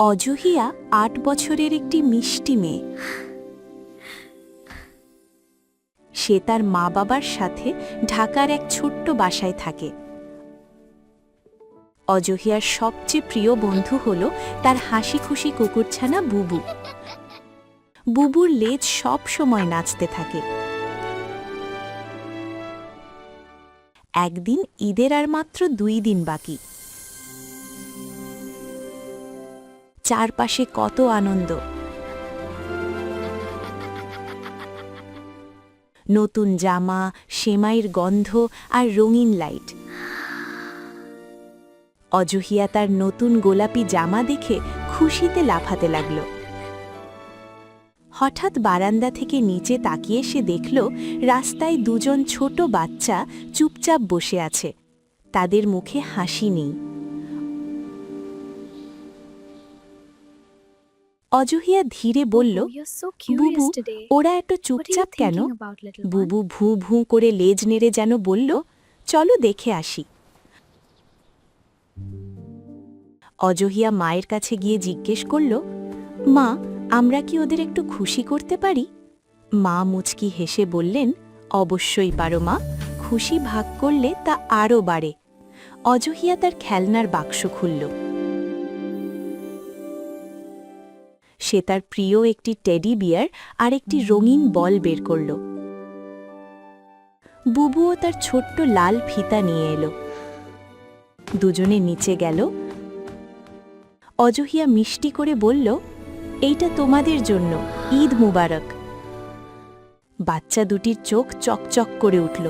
অজহিয়া ৮ বছরের একটি মিষ্টি মেয়ে। সে তার মা বাবার সাথে ঢাকার এক ছোট্ট বাসায় থাকে। অজহিয়ার সবচেয়ে প্রিয় বন্ধু হল তার হাসি খুশি কুকুরছানা বুবু। বুবুর লেজ সব সময় নাচতে থাকে। একদিন ঈদের আর মাত্র 2 দিন বাকি। চারপাশে কত আনন্দ। নতুন জামা, সেমাইয়ের গন্ধ আর রঙিন লাইট। অজহিয়া তার নতুন গোলাপি জামা দেখে খুশিতে লাফাতে লাগল। হঠাৎ বারান্দা থেকে নিচে তাকিয়ে সে দেখল রাস্তায় দুজন ছোট বাচ্চা চুপচাপ বসে আছে। তাদের মুখে হাসি নেই। অজহিয়া ধীরে বলল, বুবু, ওরা এত চুপচাপ কেন? বুবু ভূ ভূ করে লেজ নেড়ে যেন বলল, চলো দেখে আসি। অজহিয়া মায়ের কাছে গিয়ে জিজ্ঞেস করল, মা, আমরা কি ওদের একটু খুশি করতে পারি? মা মুচকি হেসে বললেন, অবশ্যই পারো মা, খুশি ভাগ করলে তা আরও বাড়ে। অজহিয়া তার খেলনার বাক্স খুলল। সে তার প্রিয় একটি টেডি বিয়ার আর একটি রঙিন বল বের করল। বুবুও তার ছোট্ট লাল ফিতা নিয়ে এলো। দুজনে নিচে গেল। অজহিয়া মিষ্টি করে বলল, এইটা তোমাদের জন্য, ঈদ মুবারক। বাচ্চা দুটির চোখ চকচক করে উঠল।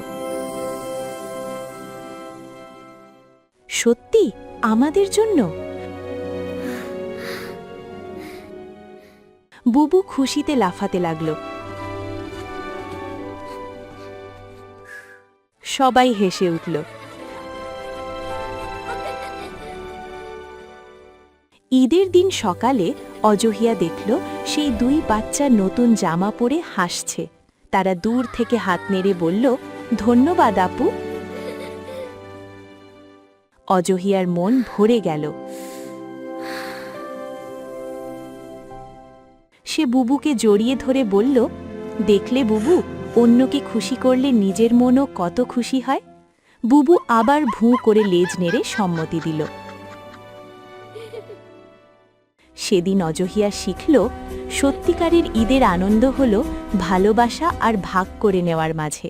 সত্যি আমাদের জন্য? বুবু খুশিতে লাফাতে লাগল। সবাই হেসে উঠল। ঈদের দিন সকালে অজহিয়া দেখল সেই 2 বাচ্চা নতুন জামা পরে হাসছে। তারা দূর থেকে হাত নেড়ে বলল, ধন্যবাদ আপু। অজহিয়ার মন ভরে গেল। সে বুবুকে জড়িয়ে ধরে বলল, দেখলে বুবু, অন্যকে খুশি করলে নিজের মনও কত খুশি হয়। বুবু আবার ভূ করে লেজ নেড়ে সম্মতি দিল। সেদিন অজহিয়া শিখল, সত্যিকারের ঈদের আনন্দ হল ভালোবাসা আর ভাগ করে নেওয়ার মাঝে।